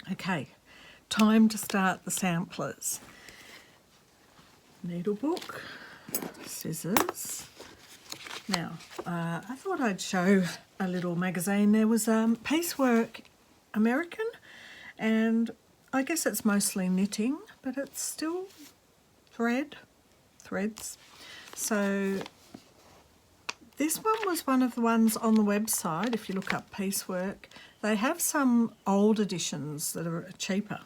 Okay, time to start the samplers. Needle book, scissors. Now, I thought I'd show a little magazine. There was Piecework American, and I guess it's mostly knitting, but it's still threads. So this one was one of the ones on the website. If you look up Piecework, they have some old editions that are cheaper.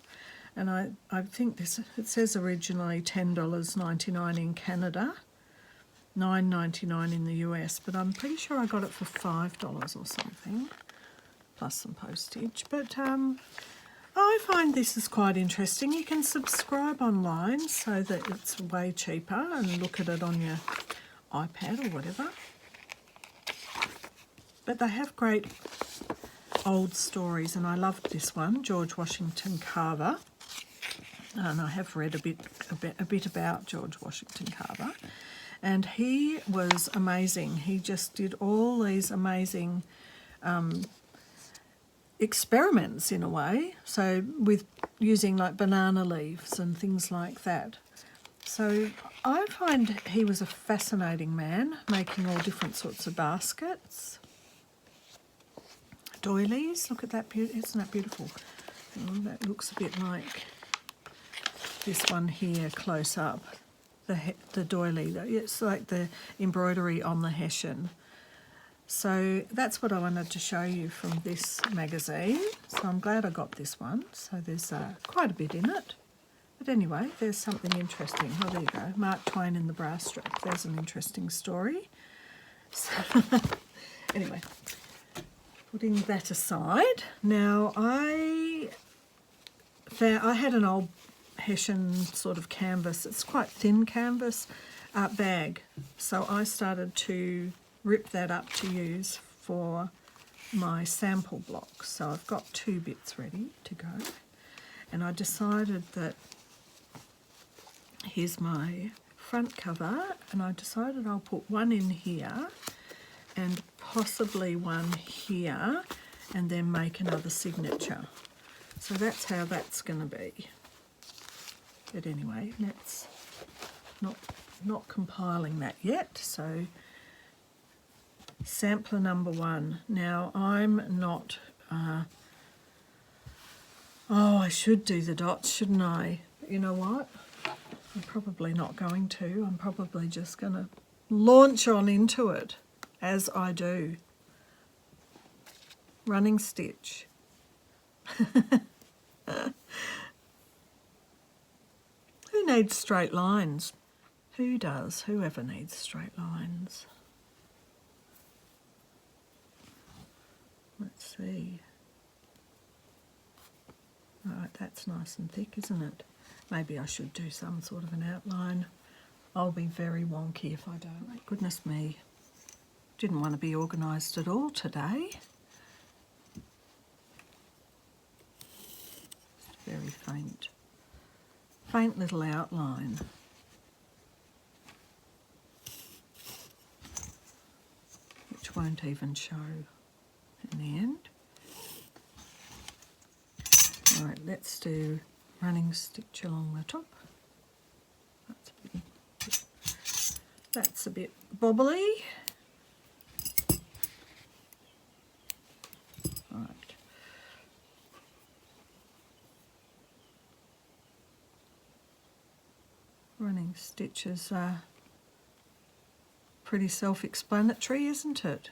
And I think this, it says originally $10.99 in Canada, $9.99 in the US, but I'm pretty sure I got it for $5 or something, plus some postage. But I find this is quite interesting. You can subscribe online so that it's way cheaper and look at it on your iPad or whatever. But they have great old stories, and I loved this one, George Washington Carver. And I have read a bit about George Washington Carver, and he was amazing. He just did all these amazing experiments in a way, so with using like banana leaves and things like that. So I find he was a fascinating man, making all different sorts of baskets. Doilies, look at that, isn't that beautiful? Oh, that looks a bit like this one here close up, the doily. It's like the embroidery on the hessian. So that's what I wanted to show you from this magazine. So I'm glad I got this one. So there's quite a bit in it. But anyway, there's something interesting. Oh, there you go. Mark Twain and the Brass Strap. There's an interesting story. So anyway, putting that aside, now I had an old hessian sort of canvas, it's quite thin canvas, bag. So I started to rip that up to use for my sample block. So I've got 2 bits ready to go. And I decided that here's my front cover, and I decided I'll put one in here and possibly one here, and then make another signature. So that's how that's going to be. But anyway, that's not compiling that yet. So sampler number 1. Now I'm not, I should do the dots, shouldn't I? But you know what? I'm probably not going to. I'm probably just going to launch on into it as I do. Running stitch. Who needs straight lines? Who does? Whoever needs straight lines? Let's see. Right, that's nice and thick, isn't it? Maybe I should do some sort of an outline. I'll be very wonky if I don't. Goodness me. Didn't want to be organised at all today. Just very faint. Faint little outline. Which won't even show in the end. Alright, let's do running stitch along the top. That's a bit bobbly. Right. Running stitches are pretty self-explanatory, isn't it?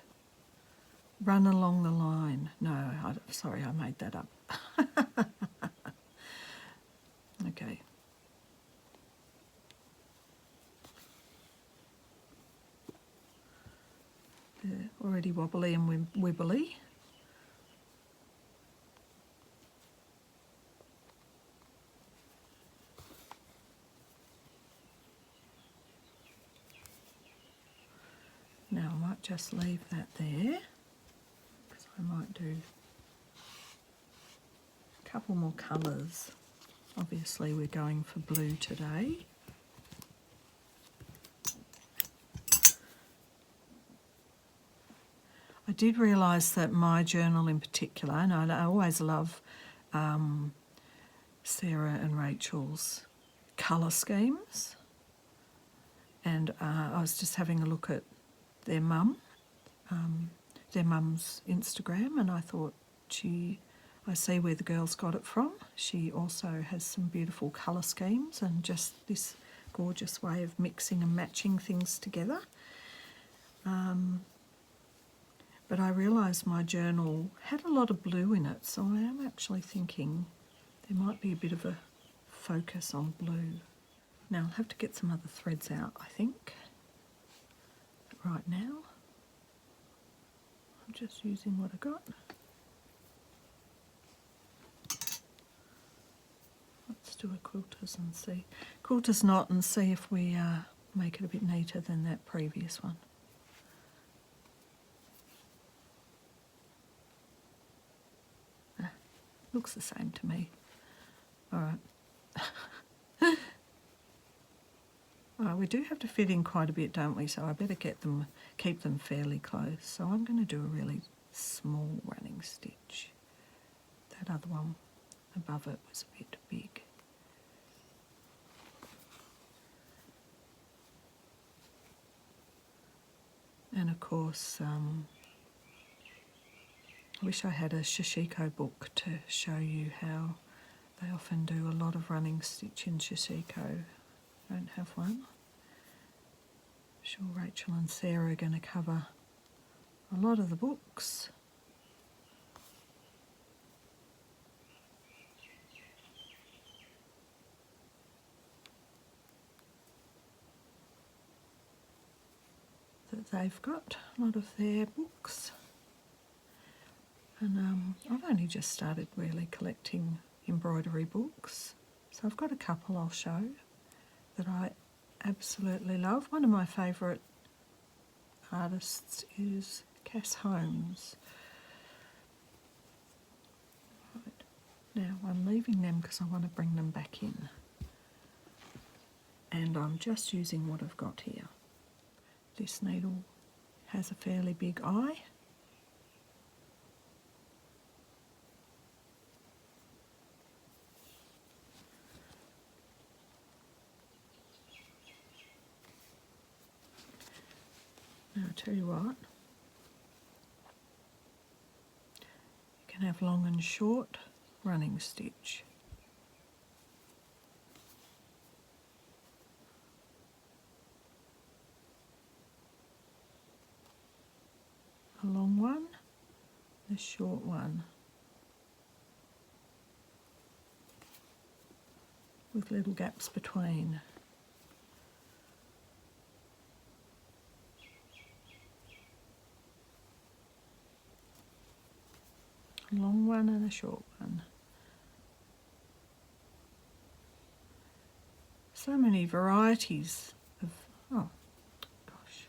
Run along the line. No, sorry, I made that up. Okay. They're already wobbly and wibbly. Now I might just leave that there, because I might do a couple more colours. Obviously we're going for blue today. I did realise that my journal in particular, and I always love Sarah and Rachel's colour schemes, and I was just having a look at their mum's Instagram, and I thought, I see where the girls got it from. She also has some beautiful colour schemes and just this gorgeous way of mixing and matching things together. But I realised my journal had a lot of blue in it, so I am actually thinking there might be a bit of a focus on blue. Now I'll have to get some other threads out, I think. But right now, I'm just using what I got. Let's do a quilter's and see. Quilter's knot and see if we make it a bit neater than that previous one. Looks the same to me. All right. We do have to fit in quite a bit, don't we? So I better keep them fairly close. So I'm going to do a really small running stitch. That other one above it was a bit big. And of course, I wish I had a Shishiko book to show you how they often do a lot of running stitch in Shishiko. I don't have one. I'm sure Rachel and Sarah are going to cover a lot of the books. That they've got, a lot of their books. And I've only just started really collecting embroidery books. So I've got a couple I'll show that I absolutely love. One of my favourite artists is Cass Holmes. Right. Now I'm leaving them because I want to bring them back in. And I'm just using what I've got here. This needle has a fairly big eye. Now I'll tell you what, you can have long and short running stitch. A long one, a short one, with little gaps between. A long one and a short one. So many varieties of, oh gosh.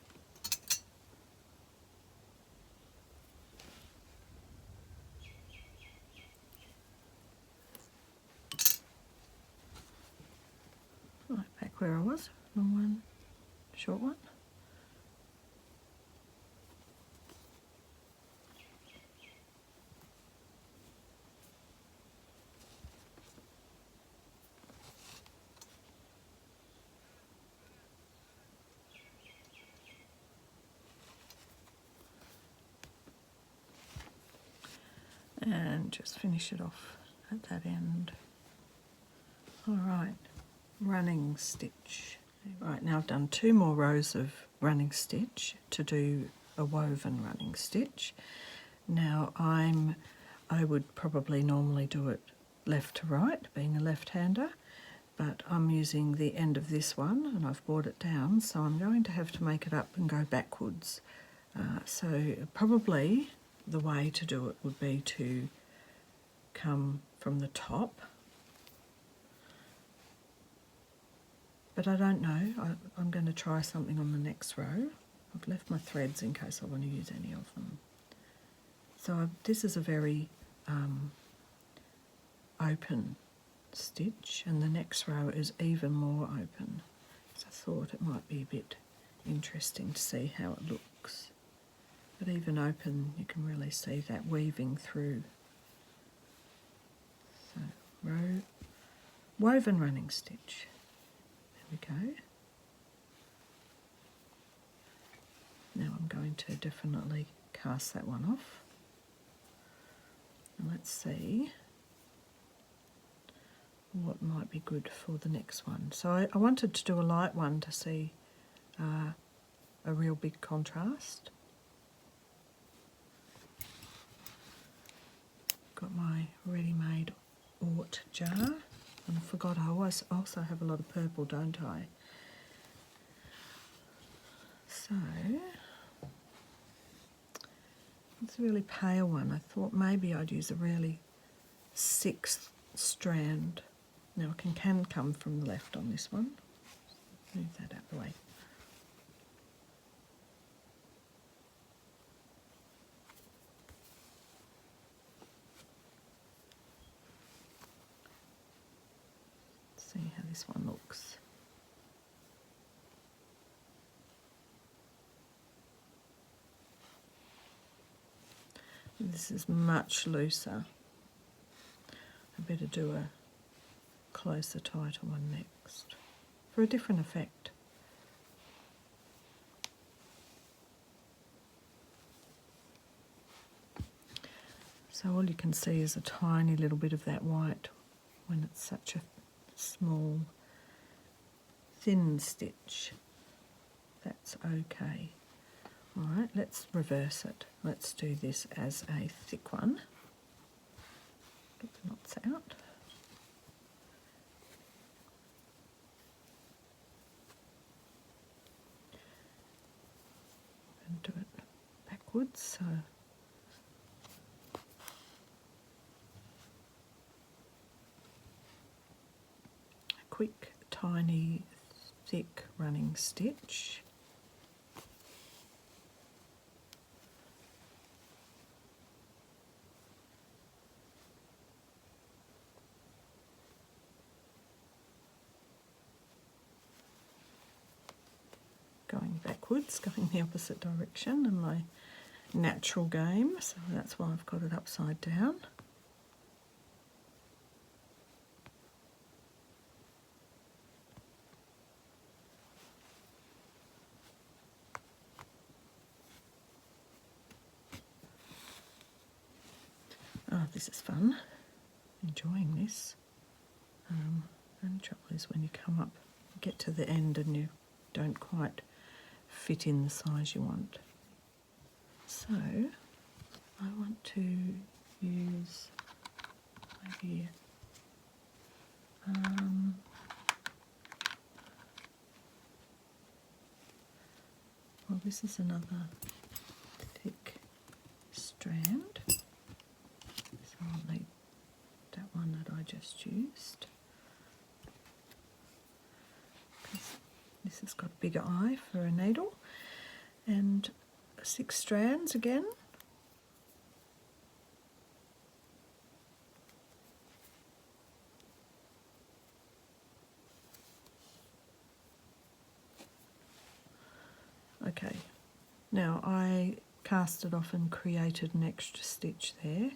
Right, back where I was, long one, short one. And just finish it off at that end. All right, running stitch. Right, now I've done 2 more rows of running stitch to do a woven running stitch. Now I would probably normally do it left to right, being a left-hander, but I'm using the end of this one and I've brought it down, so I'm going to have to make it up and go backwards. So probably the way to do it would be to come from the top, but I don't know. I'm going to try something on the next row. I've left my threads in case I want to use any of them. So this is a very open stitch, and the next row is even more open. So I thought it might be a bit interesting to see how it looks. But even open, you can really see that weaving through woven running stitch. There we go. Now I'm going to definitely cast that one off. And let's see what might be good for the next one. So I wanted to do a light one to see a real big contrast. Got my ready-made Ort jar, and I forgot I also have a lot of purple, don't I? So it's a really pale one. I thought maybe I'd use a really 6th strand. Now it can come from the left on this one. Move that out of the way. See how this one looks. This is much looser. I better do a closer, tighter one next for a different effect. So all you can see is a tiny little bit of that white when it's such a small, thin stitch. That's okay. All right, let's reverse it. Let's do this as a thick one. Get the knots out. And do it backwards. So a quick, tiny, thick running stitch. Going backwards, going the opposite direction in my natural game, so that's why I've got it upside down. Oh, this is fun. Enjoying this. Only trouble is when you come up, get to the end and you don't quite fit in the size you want. So I want to use maybe well, this is another thick strand, so I'll need that one that I just used. This has got a bigger eye for a needle, and 6 strands again. Okay, now I cast it off and created an extra stitch there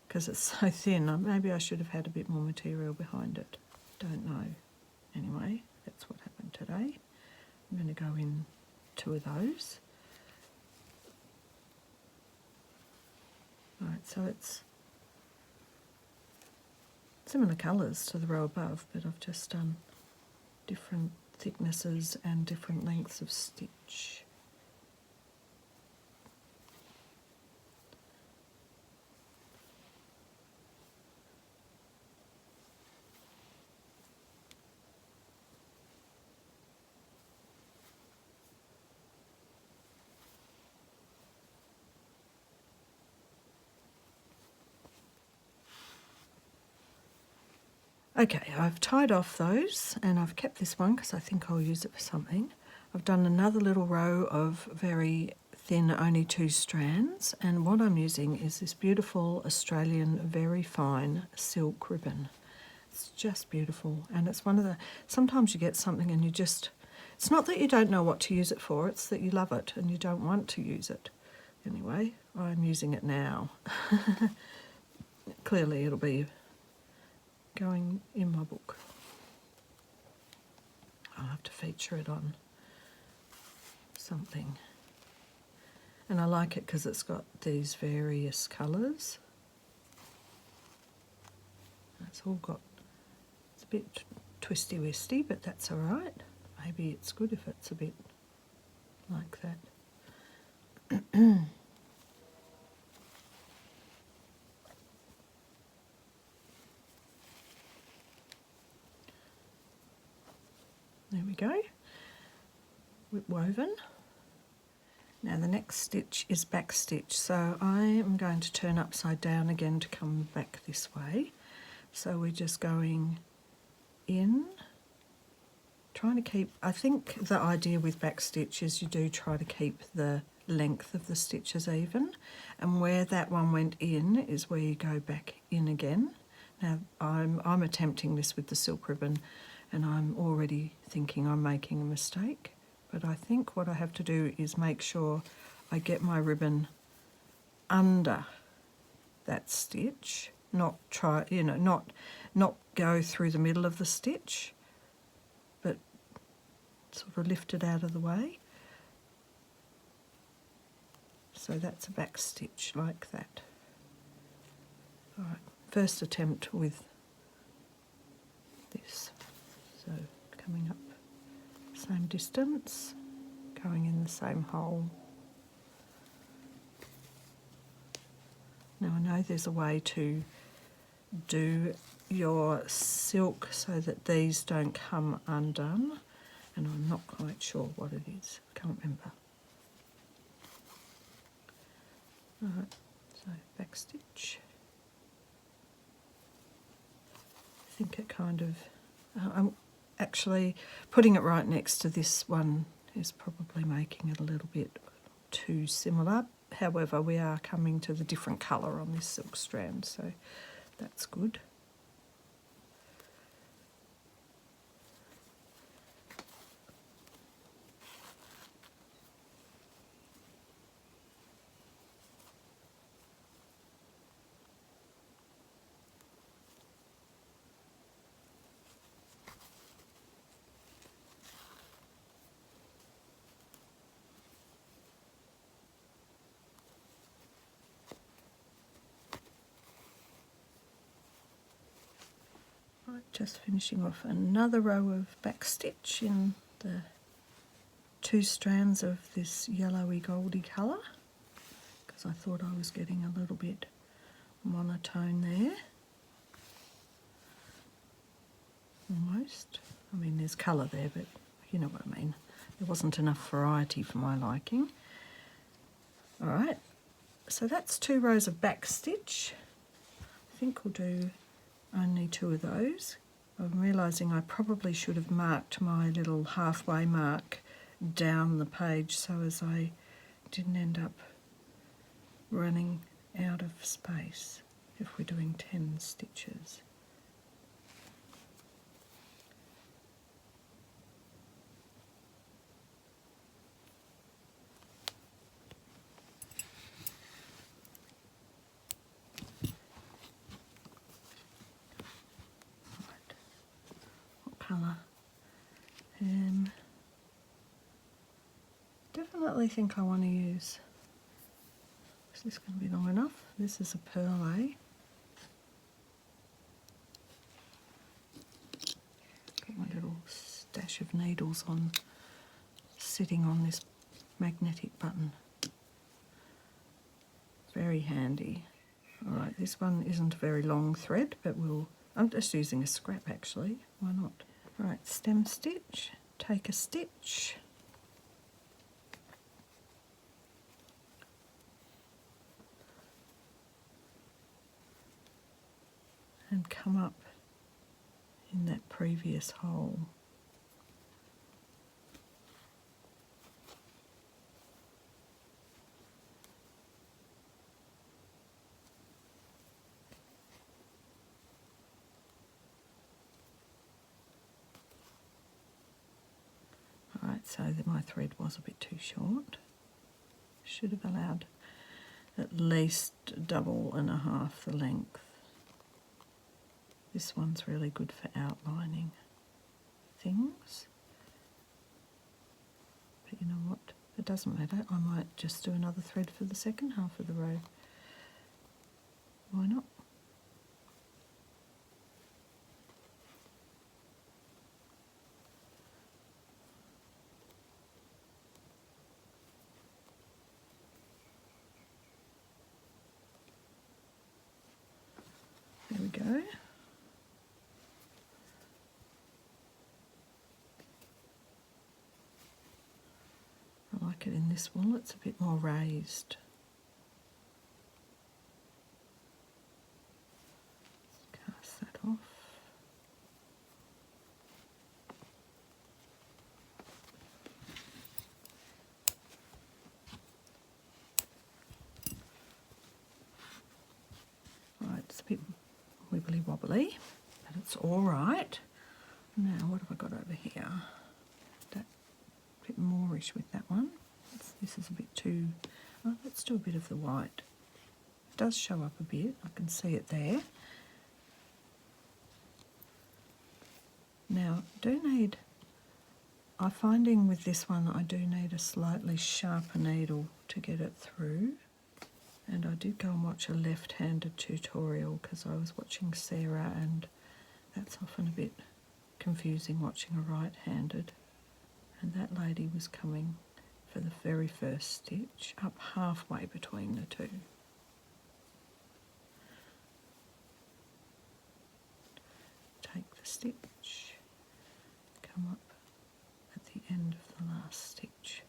because it's so thin. Maybe I should have had a bit more material behind it. Don't know. Anyway, that's what happened today. I'm going to go in 2 of those. Right, so it's similar colours to the row above, but I've just done different thicknesses and different lengths of stitch. Okay, I've tied off those and I've kept this one because I think I'll use it for something. I've done another little row of very thin, only 2 strands, and what I'm using is this beautiful Australian very fine silk ribbon. It's just beautiful, and it's one of the, sometimes you get something and you just, it's not that you don't know what to use it for, it's that you love it and you don't want to use it. Anyway, I'm using it now. clearly it'll be going in my book. I'll have to feature it on something. And I like it because it's got these various colours. It's all got, it's a bit twisty-wisty, but that's all right. Maybe it's good if it's a bit like that. There we go, whip woven. Now the next stitch is back stitch, so I am going to turn upside down again to come back this way. So we're just going in, trying to keep, I think the idea with back stitch is you do try to keep the length of the stitches even, and where that one went in is where you go back in again. Now I'm attempting this with the silk ribbon and I'm already thinking I'm making a mistake, but I think what I have to do is make sure I get my ribbon under that stitch, not try, you know, not go through the middle of the stitch, but sort of lift it out of the way. So that's a back stitch like that. All right, first attempt with this. So coming up same distance, going in the same hole. Now I know there's a way to do your silk so that these don't come undone, and I'm not quite sure what it is. Can't remember. Alright, so back stitch. I think it kind of, I'm actually putting it right next to this one is probably making it a little bit too similar. However, we are coming to the different colour on this silk strand, so that's good. Right, just finishing off another row of back stitch in the two strands of this yellowy goldy colour, because I thought I was getting a little bit monotone there. Almost. I mean, there's colour there, but you know what I mean. There wasn't enough variety for my liking. Alright, so that's 2 rows of back stitch. I think we'll do only 2 of those. I'm realising I probably should have marked my little halfway mark down the page so as I didn't end up running out of space if we're doing 10 stitches. Colour. Definitely think I want to use, is this going to be long enough? This is a pearl, eh? Got my little stash of needles on, sitting on this magnetic button. Very handy. Alright, this one isn't a very long thread, but I'm just using a scrap actually, why not? Right, stem stitch, take a stitch, and come up in that previous hole. So that my thread was a bit too short. Should have allowed at least 1.5 the length. This one's really good for outlining things. But you know what? It doesn't matter. I might just do another thread for the second half of the row. Why not? There we go. I like it in this wool, it's a bit more raised. Cast that off. Right, it's a bit wibbly wobbly, but it's all right. Now, what have I got over here? That bit moreish with that one. This is a bit too. Oh, let's do a bit of the white. It does show up a bit. I can see it there. Now, I'm finding with this one I do need a slightly sharper needle to get it through. And I did go and watch a left-handed tutorial because I was watching Sarah, and that's often a bit confusing watching a right-handed. And that lady was coming for the very first stitch, up halfway between the two. Take the stitch, come up at the end of the last stitch.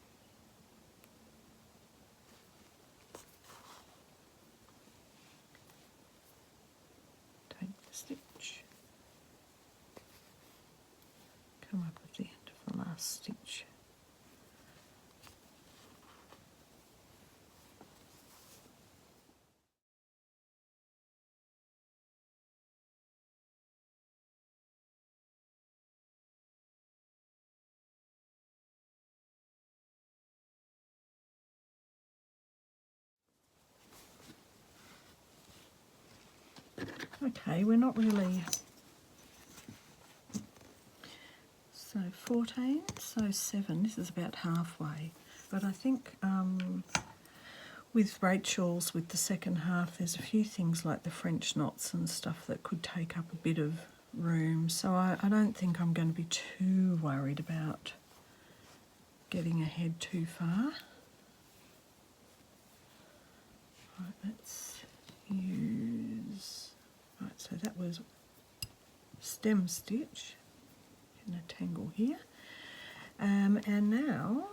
Take the stitch, come up at the end of the last stitch. Okay, we're not really, so 14, so 7, this is about halfway. But I think with Rachel's, with the second half, there's a few things like the French knots and stuff that could take up a bit of room. So I don't think I'm going to be too worried about getting ahead too far. Right, let's use... Right, so that was stem stitch, in a tangle here, and now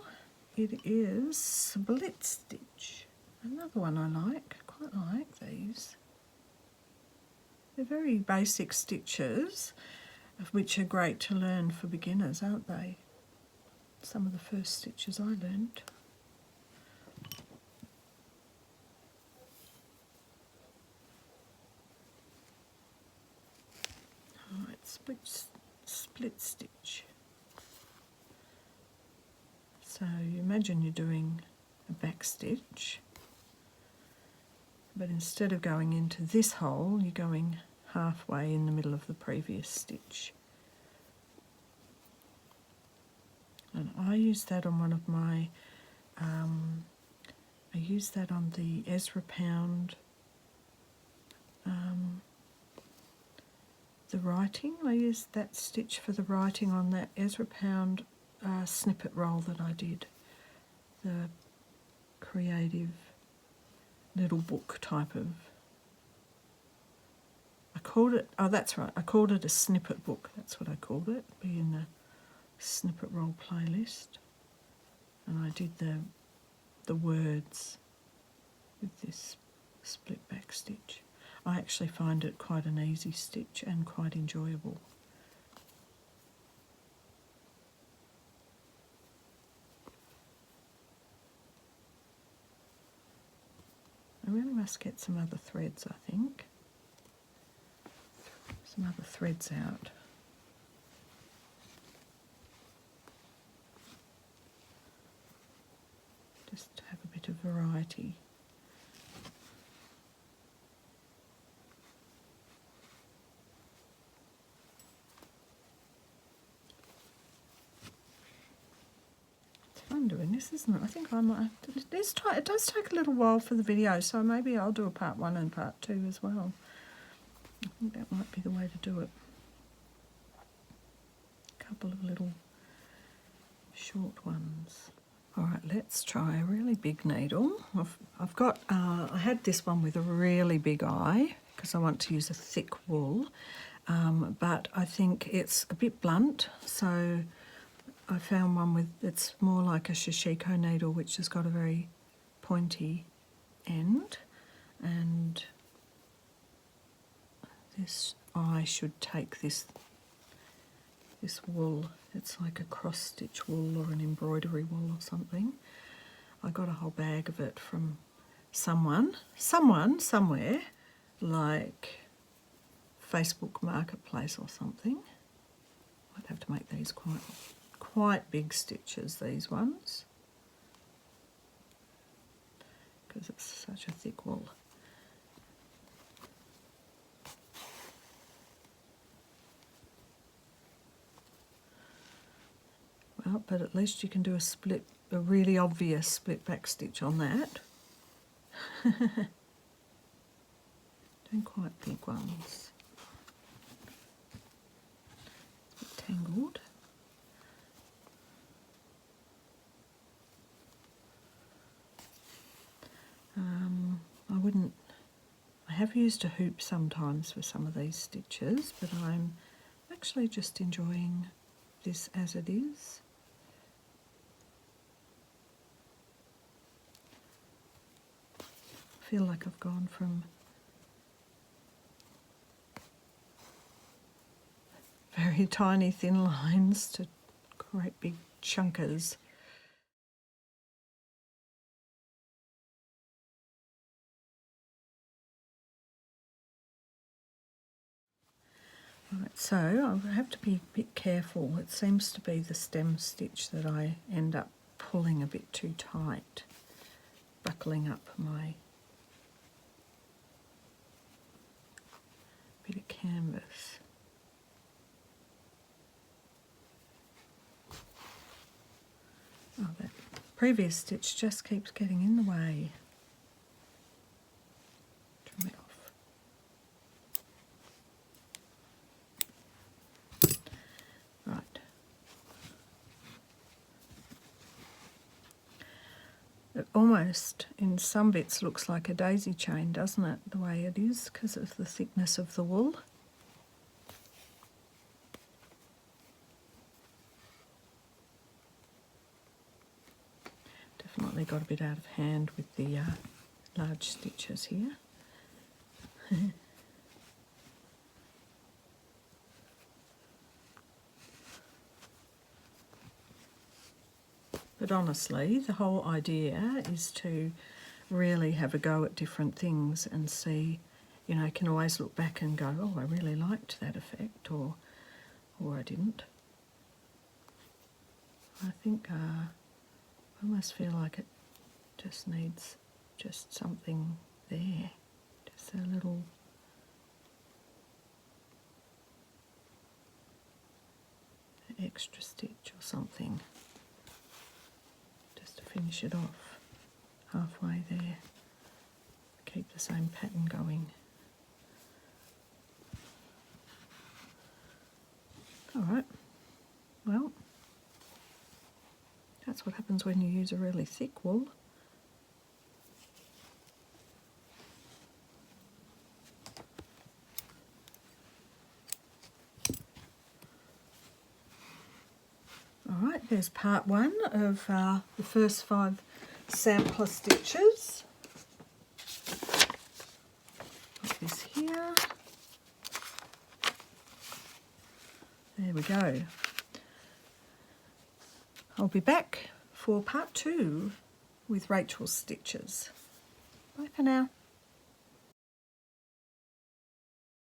it is split stitch. Another one I like, quite like these. They're very basic stitches, which are great to learn for beginners, aren't they? Some of the first stitches I learned. Split stitch. So you imagine you're doing a back stitch, but instead of going into this hole, you're going halfway in the middle of the previous stitch. And I use that on one of my, I use that on the Ezra Pound, the writing. I used that stitch for the writing on that Ezra Pound snippet roll that I did. The creative little book type of, I called it, oh that's right, I called it a snippet book, that's what I called it, be in the snippet roll playlist. And I did the words with this split back stitch. I actually find it quite an easy stitch and quite enjoyable. I really must get some other threads, I think. Some other threads out. Just to have a bit of variety. I'm doing this, isn't it? I think I might. It does take a little while for the video, so maybe I'll do a part 1 and part 2 as well. I think that might be the way to do it. A couple of little short ones. All right, let's try a really big needle. I've got, I had this one with a really big eye because I want to use a thick wool, but I think it's a bit blunt, so I found one with, it's more like a shishiko needle, which has got a very pointy end, and this eye should take this wool. It's like a cross stitch wool or an embroidery wool or something. I got a whole bag of it from someone somewhere, like Facebook Marketplace or something. I'd have to make these quite big stitches, these ones, because it's such a thick wool. Well, but at least you can do a really obvious split back stitch on that. Doing quite big ones. It's a bit tangled. I have used a hoop sometimes for some of these stitches, but I'm actually just enjoying this as it is. I feel like I've gone from very tiny thin lines to great big chunkers. Right, so I have to be a bit careful. It seems to be the stem stitch that I end up pulling a bit too tight, buckling up my bit of canvas. Oh, that previous stitch just keeps getting in the way. Trim it off. Right. It almost, in some bits, looks like a daisy chain, doesn't it? The way it is, because of the thickness of the wool. Definitely got a bit out of hand with the large stitches here. But honestly, the whole idea is to really have a go at different things and see, you know, you can always look back and go, oh, I really liked that effect, or I didn't. I think I almost feel like it just needs just something there, just a little extra stitch or something, just to finish it off halfway there. Keep the same pattern going. All right, well, that's what happens when you use a really thick wool. All right, there's part 1 of the first 5 sampler stitches. Put this here. There we go. I'll be back for part 2 with Rachel's stitches. Bye for now.